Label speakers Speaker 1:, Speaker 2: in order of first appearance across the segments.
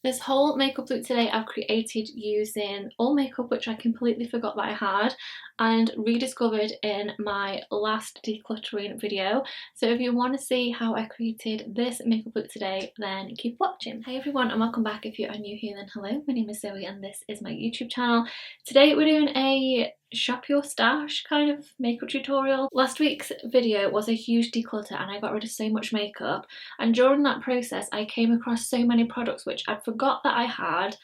Speaker 1: This whole makeup look today I've created using all makeup which I completely forgot that I had and rediscovered in my last decluttering video. So if you want to see how I created this makeup look today, then keep watching. Hey everyone, and welcome back. If you are new here, then hello, my name is Zoe and this is my YouTube channel. Today we're doing a shop your stash kind of makeup tutorial. Last week's video was a huge declutter and I got rid of so much makeup, and during that process I came across so many products which I'd forgot that I had,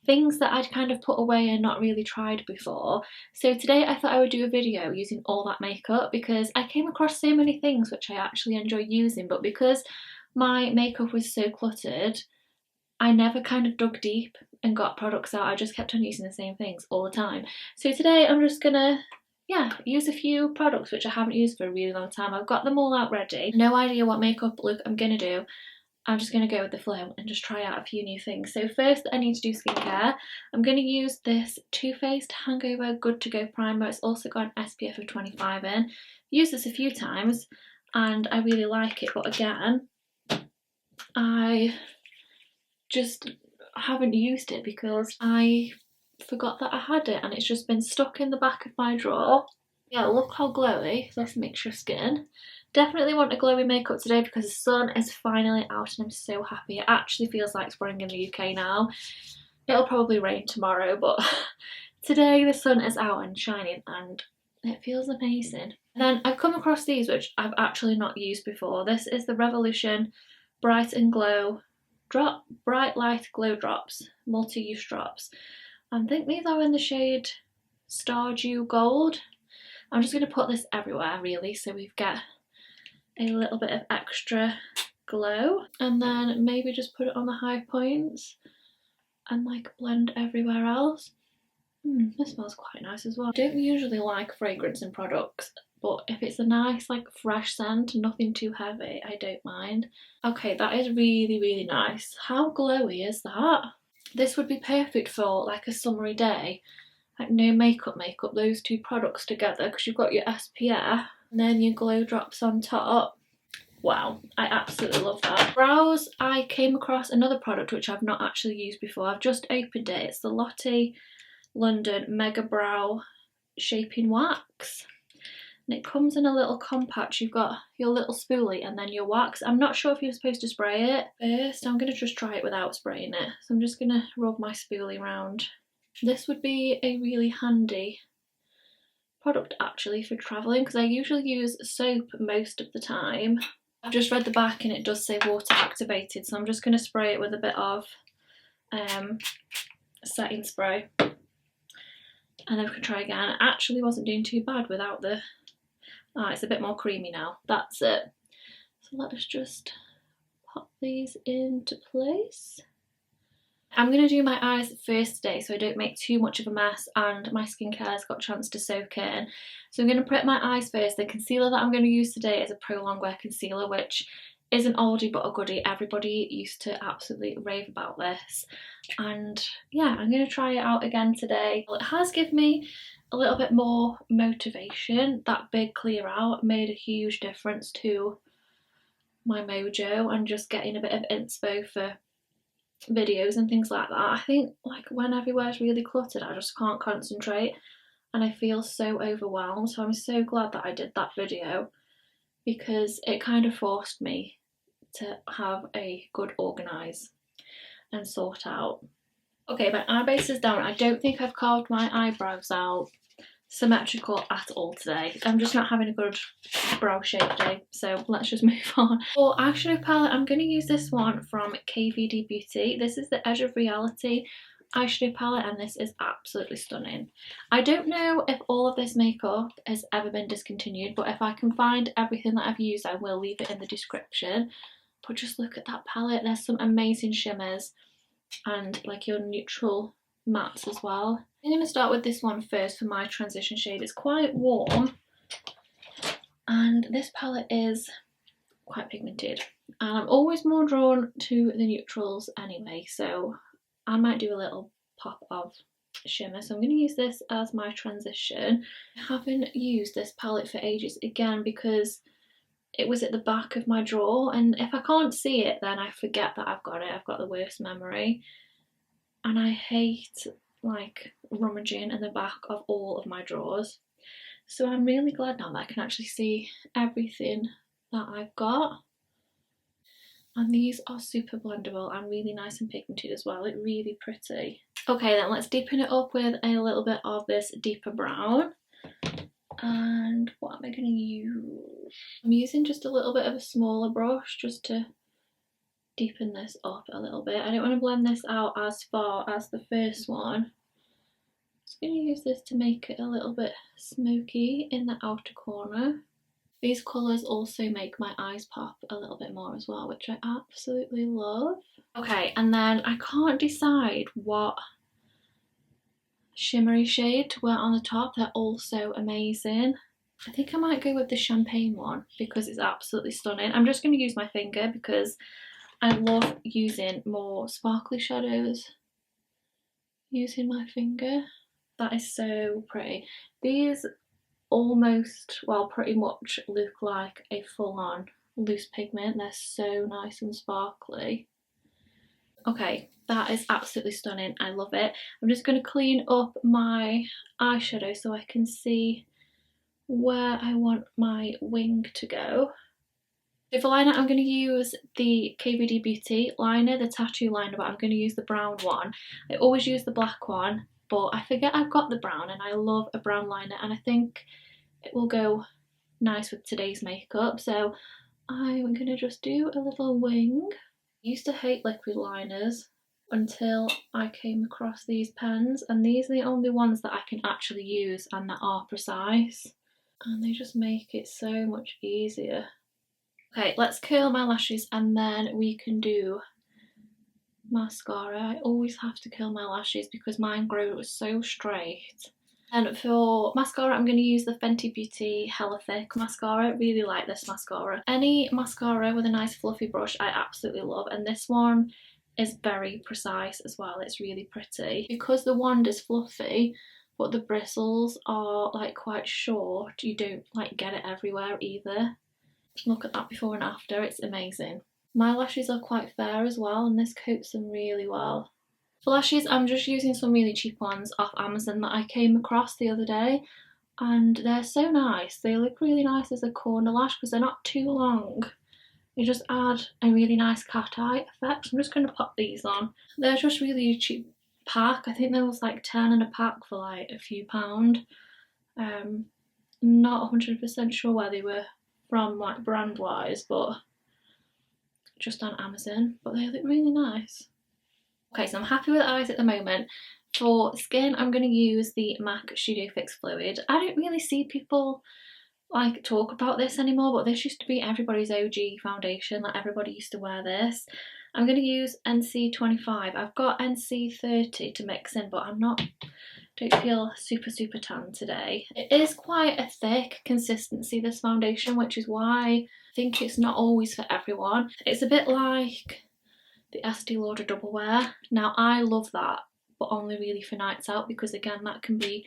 Speaker 1: things that I'd kind of put away and not really tried before. So today I thought I would do a video using all that makeup because I came across so many things which I actually enjoy using, but because my makeup was so cluttered I never kind of dug deep and got products out. I just kept on using the same things all the time. So today I'm just gonna use a few products which I haven't used for a really long time. I've got them all out ready. No idea what makeup look I'm gonna do. I'm just gonna go with the flow and just try out a few new things. So first I need to do skincare. I'm gonna use this Too Faced Hangover Good To Go primer. It's also got an SPF of 25 in. I've used this a few times and I really like it, but again I just haven't used it because I forgot that I had it and it's just been stuck in the back of my drawer. Yeah, look how glowy this mixture skin. Definitely want a glowy makeup today because the sun is finally out and I'm so happy. It actually feels like spring in the UK now. It'll probably rain tomorrow, but today the sun is out and shining and it feels amazing. Then I've come across these which I've actually not used before. This is the Revolution Bright and Glow Bright Light Glow Drops, multi-use drops. I think these are in the shade Stardew Gold. I'm just going to put this everywhere really so we get a little bit of extra glow, and then maybe just put it on the high points and like blend everywhere else. This smells quite nice as well. I don't usually like fragrance in products, but if it's a nice like fresh scent, nothing too heavy, I don't mind. Okay, that is really, really nice. How glowy is that? This would be perfect for like a summery day, like no makeup, those two products together, because you've got your SPF and then your glow drops on top. Wow, I absolutely love that. Brows, I came across another product which I've not actually used before. I've just opened it. It's the Lotte London Mega Brow Shaping Wax. And it comes in a little compact. You've got your little spoolie and then your wax. I'm not sure if you're supposed to spray it. First, I'm going to just try it without spraying it. So I'm just going to rub my spoolie around. This would be a really handy product actually for travelling because I usually use soap most of the time. I've just read the back and it does say water activated, so I'm just going to spray it with a bit of setting spray. And then we can try again. It actually wasn't doing too bad without the... it's a bit more creamy now. That's it. So let us just pop these into place. I'm going to do my eyes first today so I don't make too much of a mess and my skincare's got a chance to soak in. So I'm going to prep my eyes first. The concealer that I'm going to use today is a Pro Longwear concealer, which is an oldie but a goodie. Everybody used to absolutely rave about this. And yeah, I'm going to try it out again today. Well, it has given me a little bit more motivation. That big clear out made a huge difference to my mojo and just getting a bit of inspo for videos and things like that. I think like when everywhere's really cluttered I just can't concentrate and I feel so overwhelmed, so I'm so glad that I did that video because it kind of forced me to have a good organise and sort out. Okay, my eye base is down. I don't think I've carved my eyebrows out symmetrical at all today. I'm just not having a good brow shape day, so let's just move on. For eyeshadow palette, I'm going to use this one from KVD Beauty. This is the Edge of Reality eyeshadow palette and this is absolutely stunning. I don't know if all of this makeup has ever been discontinued, but if I can find everything that I've used I will leave it in the description. But just look at that palette, there's some amazing shimmers and like your neutral mattes as well. I'm going to start with this one first for my transition shade. It's quite warm and this palette is quite pigmented and I'm always more drawn to the neutrals anyway, so I might do a little pop of shimmer. So I'm going to use this as my transition. I haven't used this palette for ages again because it was at the back of my drawer, and if I can't see it then I forget that I've got it. I've got the worst memory. and I hate like rummaging in the back of all of my drawers. So I'm really glad now that I can actually see everything that I've got. And these are super blendable and really nice and pigmented as well. It's really pretty. Okay, then let's deepen it up with a little bit of this deeper brown. And what am I going to use? I'm using just a little bit of a smaller brush just to deepen this up a little bit. I don't want to blend this out as far as the first one. I'm just going to use this to make it a little bit smoky in the outer corner. These colours also make my eyes pop a little bit more as well, which I absolutely love. Okay, and then I can't decide what shimmery shade to wear on the top. They're all so amazing. I think I might go with the champagne one because it's absolutely stunning. I'm just going to use my finger because I love using more sparkly shadows using my finger. That is so pretty. These almost, well, pretty much look like a full-on loose pigment. They're so nice and sparkly. Okay, that is absolutely stunning. I love it. I'm just going to clean up my eyeshadow so I can see where I want my wing to go. So for liner, I'm going to use the KVD Beauty liner, the tattoo liner, but I'm going to use the brown one. I always use the black one, but I forget I've got the brown, and I love a brown liner, and I think it will go nice with today's makeup. So I'm going to just do a little wing. I used to hate liquid liners until I came across these pens, and these are the only ones that I can actually use and that are precise, and they just make it so much easier. Okay, let's curl my lashes and then we can do mascara. I always have to curl my lashes because mine grow so straight. And for mascara, I'm going to use the Fenty Beauty Hella Thick mascara. I really like this mascara. Any mascara with a nice fluffy brush I absolutely love, and this one is very precise as well. It's really pretty. Because the wand is fluffy but the bristles are like quite short, you don't like get it everywhere either. Look at that before and after, it's amazing. My lashes are quite fair as well, and this coats them really well. For lashes, I'm just using some really cheap ones off Amazon that I came across the other day, and they're so nice. They look really nice as a corner lash because they're not too long. They just add a really nice cat eye effect. So I'm just going to pop these on. They're just really cheap pack. I think there was like 10 in a pack for like a few pound. Not 100% sure where they were from, like brand wise, but just on Amazon, but they look really nice. Okay, so I'm happy with the eyes at the moment. For skin, I'm going to use the MAC Studio Fix Fluid. I don't really see people like talk about this anymore, but this used to be everybody's OG foundation. Like everybody used to wear this. I'm going to use NC25. I've got NC30 to mix in, but don't feel super tan today. It is quite a thick consistency, this foundation, which is why I think it's not always for everyone. It's a bit like the Estee Lauder Double Wear. Now I love that, but only really for nights out, because again that can be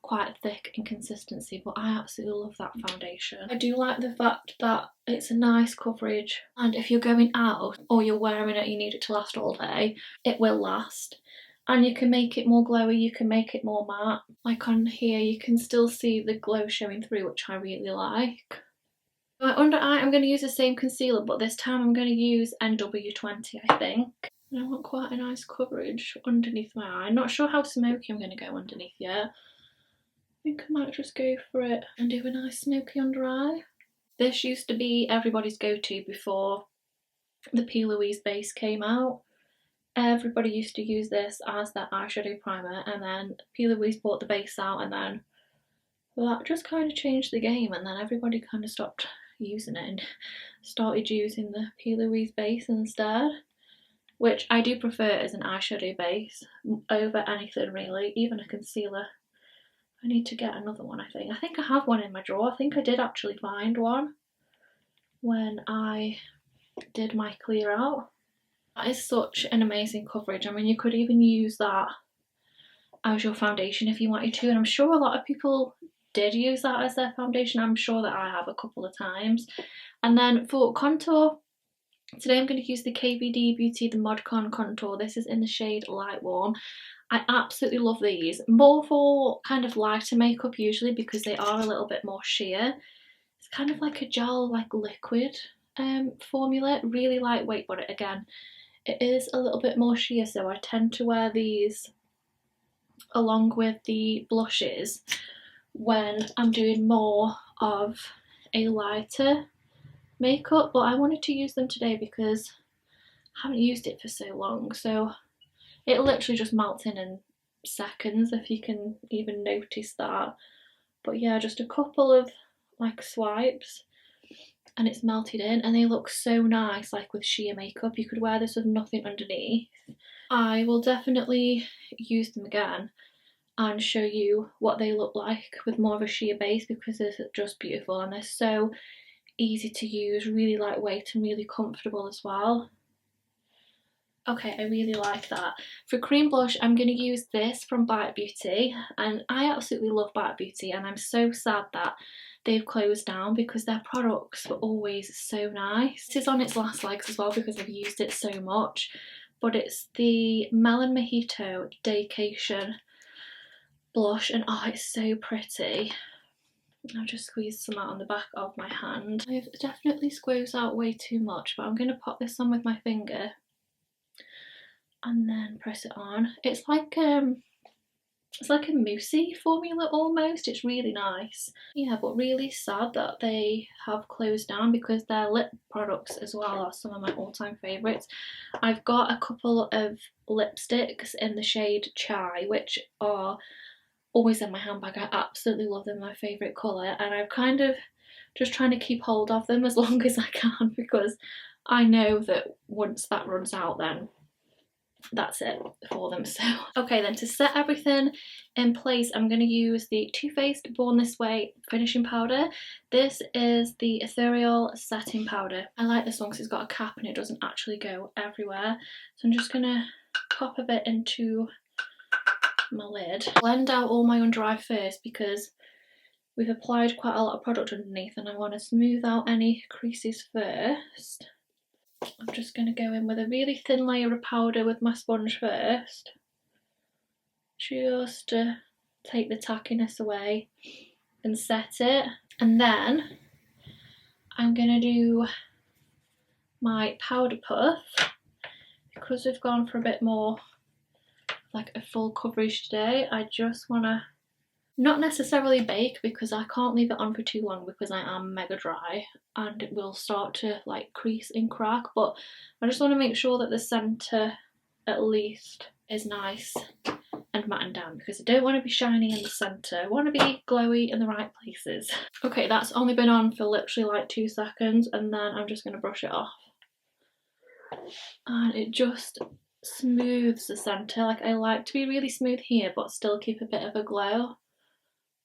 Speaker 1: quite thick in consistency, but I absolutely love that foundation. I do like the fact that it's a nice coverage, and if you're going out or you're wearing it, you need it to last all day, it will last. And you can make it more glowy, you can make it more matte. Like on here, you can still see the glow showing through, which I really like. My under eye, I'm going to use the same concealer, but this time I'm going to use NW20, I think. And I want quite a nice coverage underneath my eye. I'm not sure how smoky I'm going to go underneath yet. I think I might just go for it and do a nice smoky under eye. This used to be everybody's go-to before the P. Louise base came out. Everybody used to use this as their eyeshadow primer, and then P. Louise bought the base out, and then that just kind of changed the game, and then everybody kind of stopped using it and started using the P. Louise base instead, which I do prefer as an eyeshadow base over anything really, even a concealer. I need to get another one, I think. I think I have one in my drawer. I think I did actually find one when I did my clear out. That is such an amazing coverage. I mean, you could even use that as your foundation if you wanted to, and I'm sure a lot of people did use that as their foundation. I'm sure that I have a couple of times. And then for contour, Today I'm going to use the KVD Beauty The Modcon Contour. This is in the shade Light Warm. I absolutely love these, more for kind of lighter makeup usually because they are a little bit more sheer. It's kind of like a gel, like liquid formula, really lightweight, but again, it is a little bit more sheer, so I tend to wear these along with the blushes when I'm doing more of a lighter makeup, but I wanted to use them today because I haven't used it for so long, so it literally just melts in seconds, if you can even notice that. But yeah, just a couple of like swipes and it's melted in, and they look so nice, like with sheer makeup. You could wear this with nothing underneath. I will definitely use them again and show you what they look like with more of a sheer base because they're just beautiful and they're so easy to use, really lightweight and really comfortable as well. Okay, I really like that. For cream blush, I'm going to use this from Bite Beauty, and I absolutely love Bite Beauty, and I'm so sad that they've closed down because their products were always so nice. This is on its last legs as well because I've used it so much, but it's the Melon Mojito Daycation blush, and oh, it's so pretty. I've just squeezed some out on the back of my hand. I've definitely squeezed out way too much, but I'm going to pop this on with my finger and then press it on. It's like a moussey formula almost. It's really nice. Yeah, but really sad that they have closed down because their lip products as well are some of my all-time favourites. I've got a couple of lipsticks in the shade Chai, which are always in my handbag. I absolutely love them, my favourite colour, and I'm kind of just trying to keep hold of them as long as I can because I know that once that runs out then that's it for them. So okay, then to set everything in place, I'm going to use the Too Faced Born This Way finishing powder. This is the Ethereal Setting Powder. I like this one because it's got a cap and it doesn't actually go everywhere. So I'm just going to pop a bit into my lid. Blend out all my under eye first because we've applied quite a lot of product underneath and I want to smooth out any creases first. I'm just going to go in with a really thin layer of powder with my sponge first, just to take the tackiness away and set it. And then I'm going to do my powder puff because we've gone for a bit more like a full coverage today. I just want to not necessarily bake because I can't leave it on for too long because I am mega dry and it will start to like crease and crack, but I just want to make sure that the centre at least is nice and matting down because I don't want to be shiny in the centre. I want to be glowy in the right places. Okay, that's only been on for literally like 2 seconds and then I'm just going to brush it off. And it just smooths the centre. Like I like to be really smooth here but still keep a bit of a glow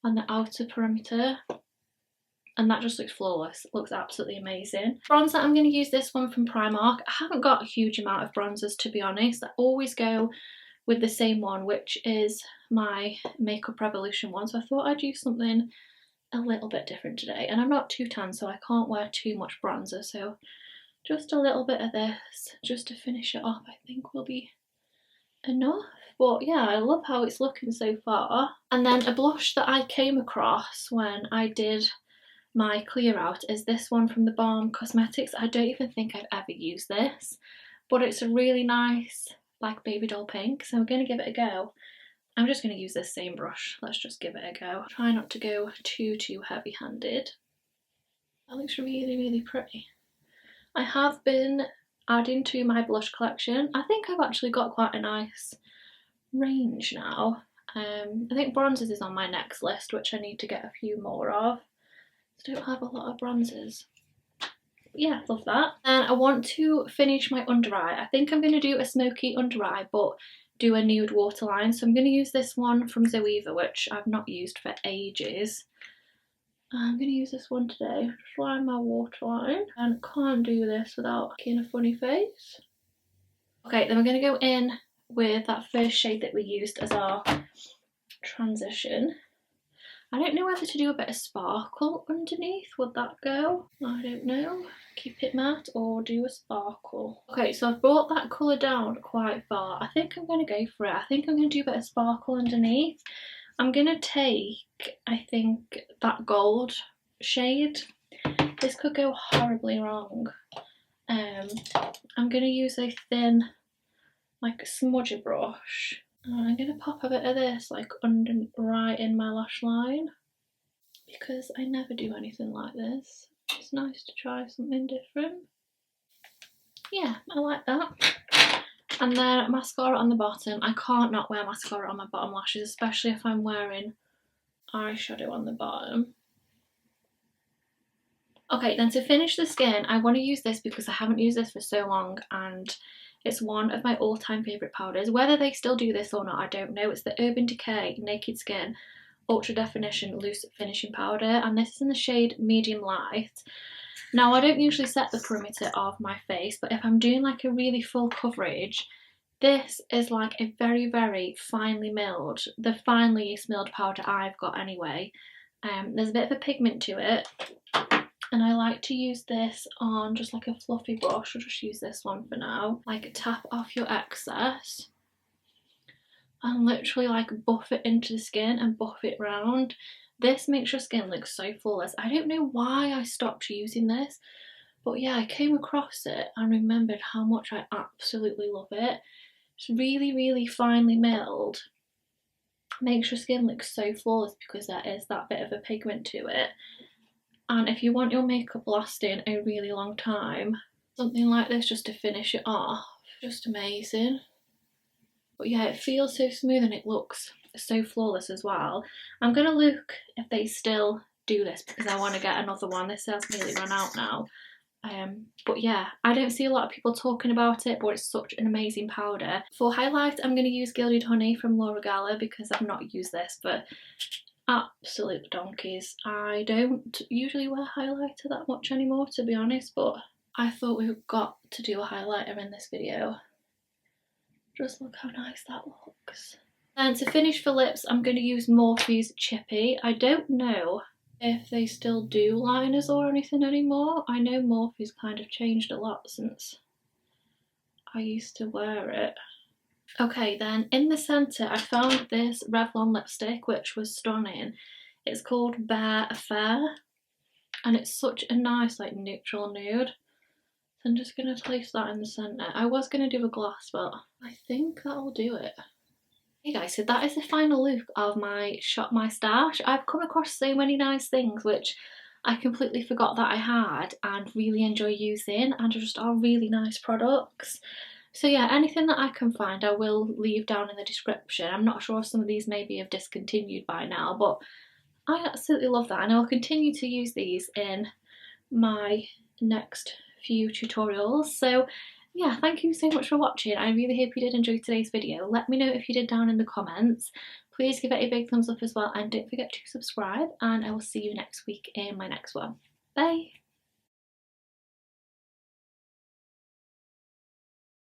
Speaker 1: on the outer perimeter, and that just looks flawless. It looks absolutely amazing. Bronzer, I'm going to use this one from Primark. I haven't got a huge amount of bronzers to be honest. I always go with the same one, which is my Makeup Revolution one, so I thought I'd use something a little bit different today, and I'm not too tan so I can't wear too much bronzer, so just a little bit of this just to finish it off I think will be enough. But yeah, I love how it's looking so far. And then a blush that I came across when I did my clear out is this one from the Balm Cosmetics. I don't even think I've ever used this, but it's a really nice like baby doll pink, so I'm going to give it a go. I'm just going to use this same brush. Let's just give it a go. Try not to go too heavy handed. That looks really pretty. I have been adding to my blush collection. I think I've actually got quite a nice range now. I think bronzers is on my next list, which I need to get a few more of. I don't have a lot of bronzers. Yeah, love that. And I want to finish my under eye. I think I'm going to do a smoky under eye, but do a nude waterline. So I'm going to use this one from Zoeva, which I've not used for ages. I'm going to use this one today. Just line my waterline. And can't do this without making a funny face. Okay, then we're going to go in with that first shade that we used as our transition. I don't know whether to do a bit of sparkle underneath. Would that go? I don't know. Keep it matte or do a sparkle. Okay, so I've brought that colour down quite far. I think I'm going to go for it. I think I'm going to do a bit of sparkle underneath. I'm going to take, I think, that gold shade. This could go horribly wrong. I'm going to use a thin, like, smudger brush. And I'm going to pop a bit of this, like, under right in my lash line, because I never do anything like this. It's nice to try something different. Yeah, I like that. And then mascara on the bottom. I can't not wear mascara on my bottom lashes, especially if I'm wearing eyeshadow on the bottom. Okay, then to finish the skin, I want to use this because I haven't used this for so long, and it's one of my all-time favourite powders. Whether they still do this or not, I don't know. It's the Urban Decay Naked Skin Ultra Definition Loose Finishing Powder, and this is in the shade Medium Light. Now, I don't usually set the perimeter of my face, but if I'm doing like a really full coverage, this is like a very, very finely milled, the fineliest milled powder I've got anyway. There's a bit of a pigment to it, and I like to use this on just like a fluffy brush. I'll just use this one for now. Like, tap off your excess and literally like buff it into the skin and buff it round. This makes your skin look so flawless. I don't know why I stopped using this, but yeah, I came across it and remembered how much I absolutely love it. It's really, really finely milled. Makes your skin look so flawless because there is that bit of a pigment to it. And if you want your makeup lasting a really long time, something like this just to finish it off, just amazing. But yeah, it feels so smooth and it looks so flawless as well. I'm going to look if they still do this because I want to get another one. This has nearly run out now. But yeah, I don't see a lot of people talking about it, but it's such an amazing powder. For highlight, I'm going to use Gilded Honey from Laura Geller because I've not used this, but absolute donkeys. I don't usually wear highlighter that much anymore, to be honest, but I thought we've got to do a highlighter in this video. Just look how nice that looks. And to finish for lips, I'm going to use Morphe's Chippy. I don't know if they still do liners or anything anymore. I know Morphe's kind of changed a lot since I used to wear it. Okay, then in the centre I found this Revlon lipstick which was stunning. It's called Bare Affair and it's such a nice like neutral nude. So I'm just going to place that in the centre. I was going to do a gloss, but I think that'll do it. Hey guys, so that is the final look of my Shop My Stash. I've come across so many nice things which I completely forgot that I had and really enjoy using, and just are really nice products. So yeah, anything that I can find I will leave down in the description. I'm not sure if some of these maybe have discontinued by now, but I absolutely love that and I will continue to use these in my next few tutorials. So yeah, thank you so much for watching. I really hope you did enjoy today's video. Let me know if you did down in the comments. Please give it a big thumbs up as well and don't forget to subscribe, and I will see you next week in my next one. Bye!